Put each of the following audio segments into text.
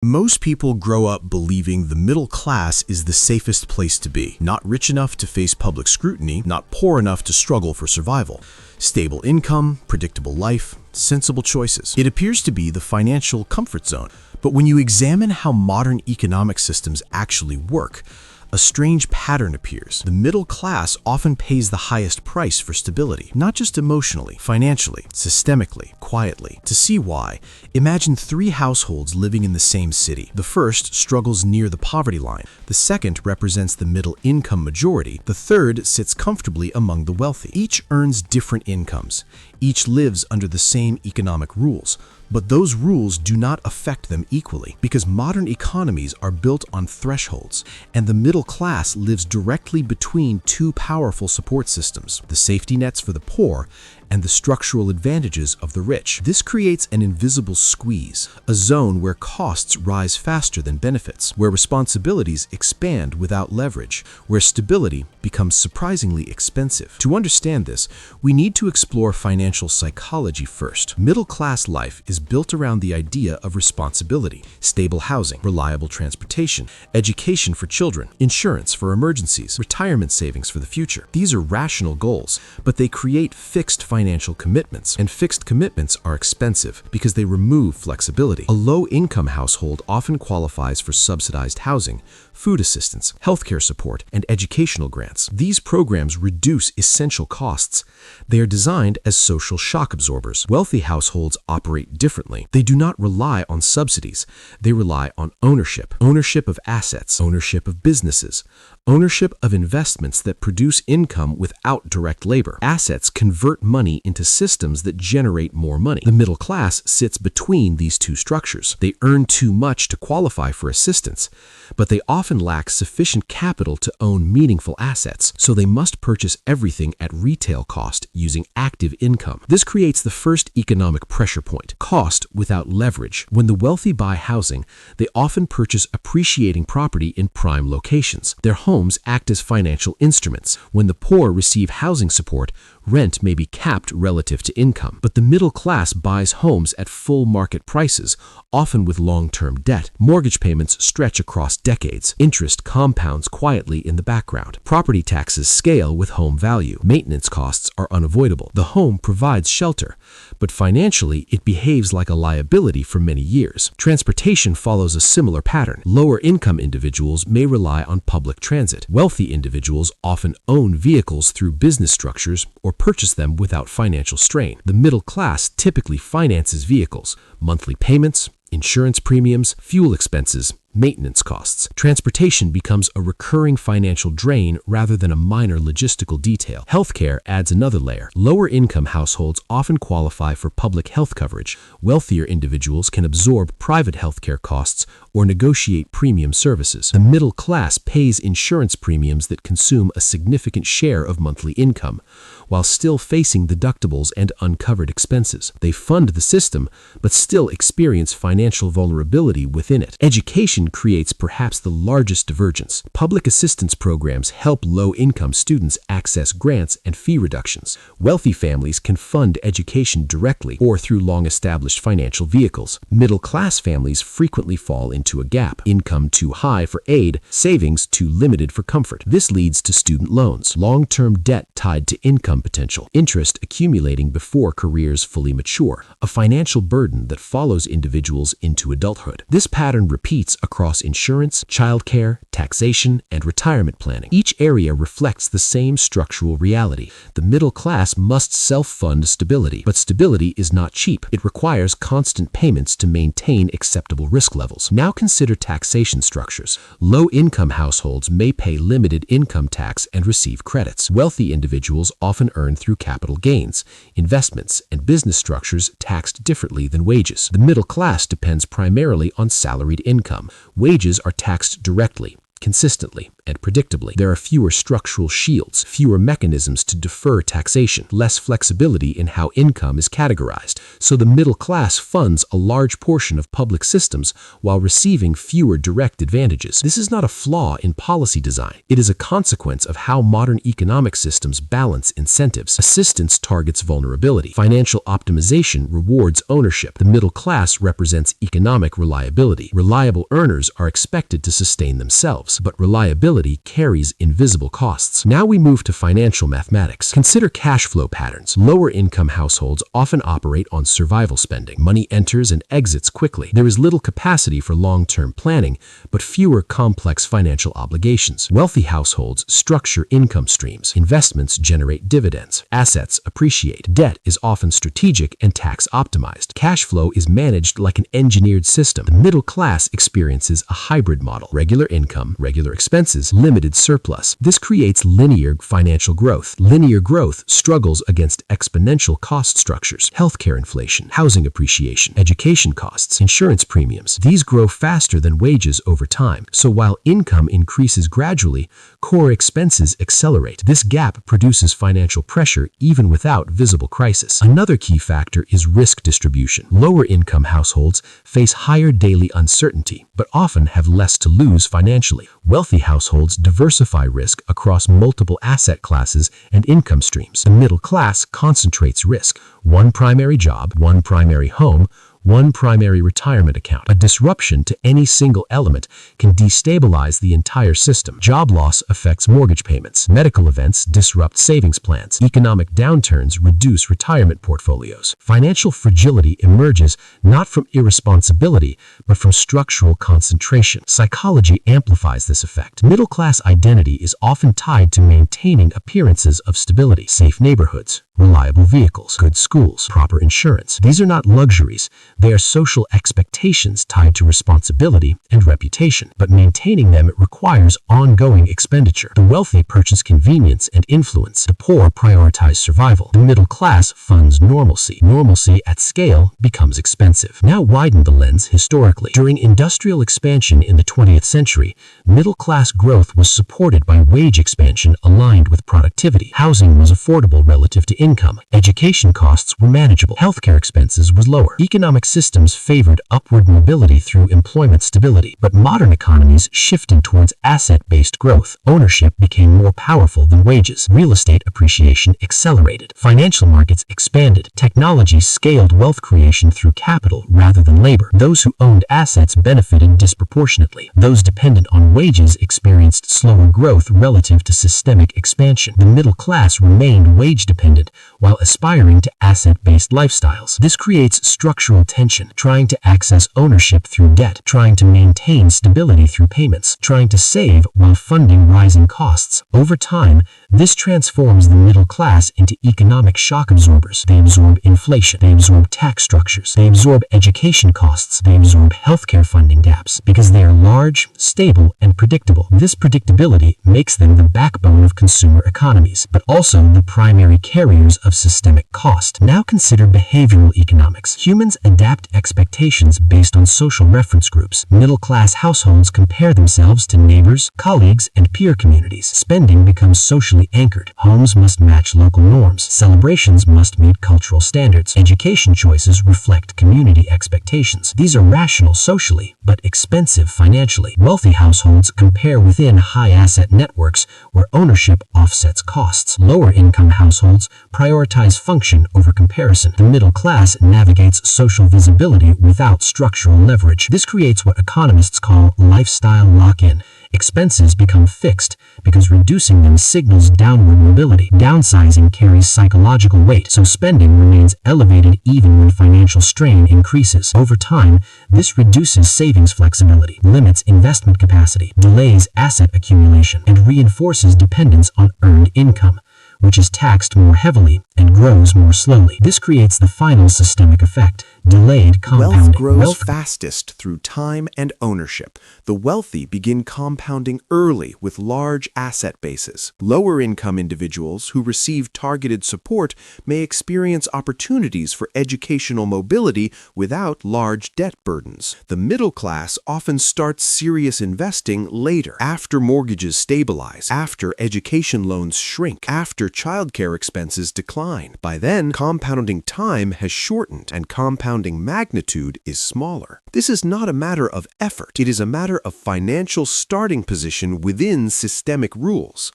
Most people grow up believing the middle class is the safest place to be. Not rich enough to face public scrutiny, not poor enough to struggle for survival. Stable income, predictable life, sensible choices. It appears to be the financial comfort zone. But when you examine how modern economic systems actually work, a strange pattern appears. The middle class often pays the highest price for stability, not just emotionally, financially, systemically, quietly. To see why, imagine three households living in the same city. The first struggles near the poverty line. The second represents the middle income majority. The third sits comfortably among the wealthy. Each earns different incomes. Each lives under the same economic rules. But those rules do not affect them equally because modern economies are built on thresholds, and the middle class lives directly between two powerful support systems, the safety nets for the poor and the structural advantages of the rich. This creates an invisible squeeze, a zone where costs rise faster than benefits, where responsibilities expand without leverage, where stability becomes surprisingly expensive. To understand this, we need to explore financial psychology first. Middle-class life is built around the idea of responsibility, stable housing, reliable transportation, education for children, insurance for emergencies, retirement savings for the future. These are rational goals, but they create fixed financial commitments, and fixed commitments are expensive because they remove flexibility. A low-income household often qualifies for subsidized housing, food assistance, healthcare support, and educational grants. These programs reduce essential costs. They are designed as social shock absorbers. Wealthy households operate differently. They do not rely on subsidies. They rely on ownership. Ownership of assets, ownership of businesses, ownership of investments that produce income without direct labor. Assets convert money into systems that generate more money. The middle class sits between these two structures. They earn too much to qualify for assistance, but they often lack sufficient capital to own meaningful assets, so they must purchase everything at retail cost using active income. This creates the first economic pressure point, cost without leverage. When the wealthy buy housing, they often purchase appreciating property in prime locations. Their homes act as financial instruments. When the poor receive housing support, rent may be capped relative to income. But the middle class buys homes at full market prices, often with long-term debt. Mortgage payments stretch across decades. Interest compounds quietly in the background. Property taxes scale with home value. Maintenance costs are unavoidable. The home provides shelter, but financially it behaves like a liability for many years. Transportation follows a similar pattern. Lower-income individuals may rely on public transit. Wealthy individuals often own vehicles through business structures or purchase them without financial strain. The middle class typically finances vehicles, monthly payments, insurance premiums, fuel expenses, maintenance costs. Transportation becomes a recurring financial drain rather than a minor logistical detail. Healthcare adds another layer. Lower-income households often qualify for public health coverage. Wealthier individuals can absorb private healthcare costs or negotiate premium services. The middle class pays insurance premiums that consume a significant share of monthly income, while still facing deductibles and uncovered expenses. They fund the system, but still experience financial vulnerability within it. Education creates perhaps the largest divergence. Public assistance programs help low-income students access grants and fee reductions. Wealthy families can fund education directly or through long-established financial vehicles. Middle-class families frequently fall into a gap. Income too high for aid, savings too limited for comfort. This leads to student loans, long-term debt tied to income potential, interest accumulating before careers fully mature, a financial burden that follows individuals into adulthood. This pattern repeats across insurance, childcare, taxation, and retirement planning. Each area reflects the same structural reality. The middle class must self-fund stability, but stability is not cheap. It requires constant payments to maintain acceptable risk levels. Now consider taxation structures. Low-income households may pay limited income tax and receive credits. Wealthy individuals often earn through capital gains, investments, and business structures taxed differently than wages. The middle class depends primarily on salaried income. Wages are taxed directly, consistently, and predictably. There are fewer structural shields, fewer mechanisms to defer taxation, less flexibility in how income is categorized, so the middle class funds a large portion of public systems while receiving fewer direct advantages. This is not a flaw in policy design. It is a consequence of how modern economic systems balance incentives. Assistance targets vulnerability. Financial optimization rewards ownership. The middle class represents economic reliability. Reliable earners are expected to sustain themselves, but reliability carries invisible costs. Now we move to financial mathematics. Consider cash flow patterns. Lower income households often operate on survival spending. Money enters and exits quickly. There is little capacity for long-term planning, but fewer complex financial obligations. Wealthy households structure income streams. Investments generate dividends. Assets appreciate. Debt is often strategic and tax optimized. Cash flow is managed like an engineered system. The middle class experiences a hybrid model. Regular income, regular expenses, limited surplus. This creates linear financial growth. Linear growth struggles against exponential cost structures. Healthcare inflation, housing appreciation, education costs, insurance premiums. These grow faster than wages over time. So while income increases gradually, core expenses accelerate. This gap produces financial pressure even without visible crisis. Another key factor is risk distribution. Lower income households face higher daily uncertainty, but often have less to lose financially. Wealthy households diversify risk across multiple asset classes and income streams. The middle class concentrates risk. One primary job, one primary home, one primary retirement account. A disruption to any single element can destabilize the entire system. Job loss affects mortgage payments. Medical events disrupt savings plans. Economic downturns reduce retirement portfolios. Financial fragility emerges not from irresponsibility, but from structural concentration. Psychology amplifies this effect. Middle-class identity is often tied to maintaining appearances of stability. Safe neighborhoods, reliable vehicles, good schools, proper insurance. These are not luxuries. They are social expectations tied to responsibility and reputation, but maintaining them requires ongoing expenditure. The wealthy purchase convenience and influence. The poor prioritize survival. The middle class funds normalcy. Normalcy at scale becomes expensive. Now widen the lens historically. During industrial expansion in the 20th century, middle class growth was supported by wage expansion aligned with productivity. Housing was affordable relative to income. Education costs were manageable. Healthcare expenses was lower. Economic systems favored upward mobility through employment stability, but modern economies shifted towards asset-based growth. Ownership became more powerful than wages. Real estate appreciation accelerated. Financial markets expanded. Technology scaled wealth creation through capital rather than labor. Those who owned assets benefited disproportionately. Those dependent on wages experienced slower growth relative to systemic expansion. The middle class remained wage-dependent while aspiring to asset-based lifestyles. This creates structural tension, trying to access ownership through debt, trying to maintain stability through payments, trying to save while funding rising costs. Over time, this transforms the middle class into economic shock absorbers. They absorb inflation, they absorb tax structures, they absorb education costs, they absorb healthcare funding gaps. Because they are large, stable, and predictable, this predictability makes them the backbone of consumer economies, but also the primary carriers of systemic cost. Now consider behavioral economics. Humans adapt expectations based on social reference groups. Middle-class households compare themselves to neighbors, colleagues, and peer communities. Spending becomes socially anchored. Homes must match local norms. Celebrations must meet cultural standards. Education choices reflect community expectations. These are rational socially, but expensive financially. Wealthy households compare within high-asset networks where ownership offsets costs. Lower-income households prioritize function over comparison. The middle class navigates social visibility without structural leverage. This creates what economists call lifestyle lock-in. Expenses become fixed because reducing them signals downward mobility. Downsizing carries psychological weight, so spending remains elevated even when financial strain increases. Over time, this reduces savings flexibility, limits investment capacity, delays asset accumulation, and reinforces dependence on earned income, which is taxed more heavily and grows more slowly. This creates the final systemic effect. Delayed compounding. Wealth grows fastest through time and ownership. The wealthy begin compounding early with large asset bases. Lower-income individuals who receive targeted support may experience opportunities for educational mobility without large debt burdens. The middle class often starts serious investing later, after mortgages stabilize, after education loans shrink, after childcare expenses decline. By then, compounding time has shortened and compounding magnitude is smaller. This is not a matter of effort. It is a matter of financial starting position within systemic rules.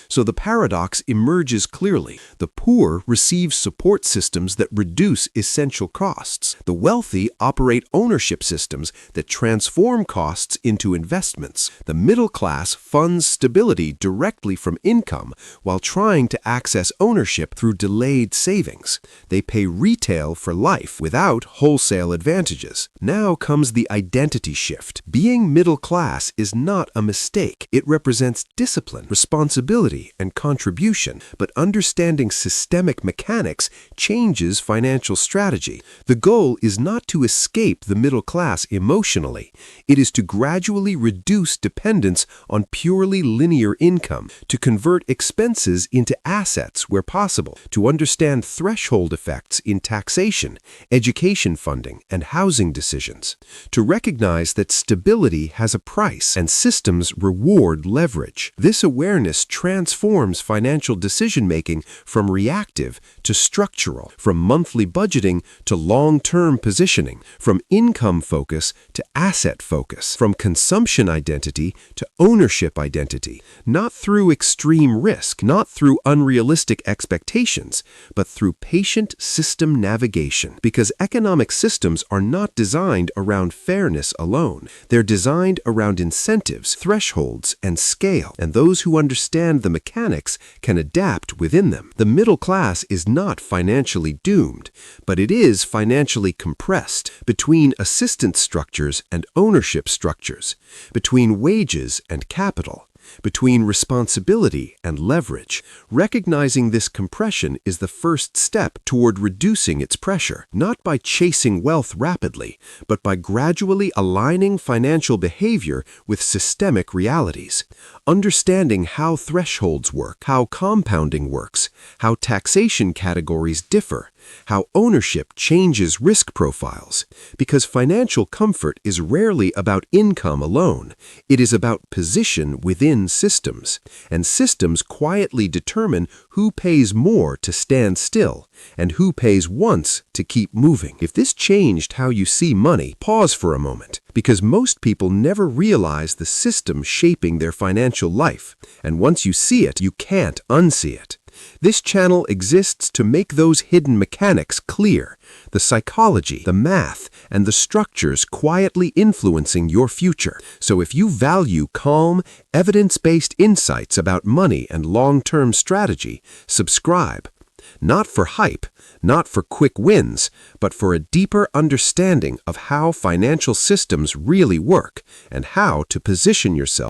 So the paradox emerges clearly. The poor receive support systems that reduce essential costs. The wealthy operate ownership systems that transform costs into investments. The middle class funds stability directly from income while trying to access ownership through delayed savings. They pay retail for life without wholesale advantages. Now comes the identity shift. Being middle class is not a mistake. It represents discipline, responsibility, and contribution, but understanding systemic mechanics changes financial strategy. The goal is not to escape the middle class emotionally. It is to gradually reduce dependence on purely linear income, to convert expenses into assets where possible, to understand threshold effects in taxation, education funding, and housing decisions, to recognize that stability has a price and systems reward leverage. This awareness transforms financial decision-making from reactive to structural, from monthly budgeting to long-term positioning, from income focus to asset focus, from consumption identity to ownership identity, not through extreme risk, not through unrealistic expectations, but through patient system navigation. Because economic systems are not designed around fairness alone. They're designed around incentives, thresholds, and scale, and those who understand the mechanics can adapt within them. The middle class is not financially doomed, but it is financially compressed between assistance structures and ownership structures, between wages and capital, between responsibility and leverage. Recognizing this compression is the first step toward reducing its pressure, not by chasing wealth rapidly, but by gradually aligning financial behavior with systemic realities. Understanding how thresholds work, how compounding works, how taxation categories differ, how ownership changes risk profiles. Because financial comfort is rarely about income alone. It is about position within systems. And systems quietly determine who pays more to stand still and who pays once to keep moving. If this changed how you see money, pause for a moment. Because most people never realize the system shaping their financial life. And once you see it, you can't unsee it. This channel exists to make those hidden mechanics clear, the psychology, the math, and the structures quietly influencing your future. So if you value calm, evidence-based insights about money and long-term strategy, subscribe. Not for hype, not for quick wins, but for a deeper understanding of how financial systems really work and how to position yourself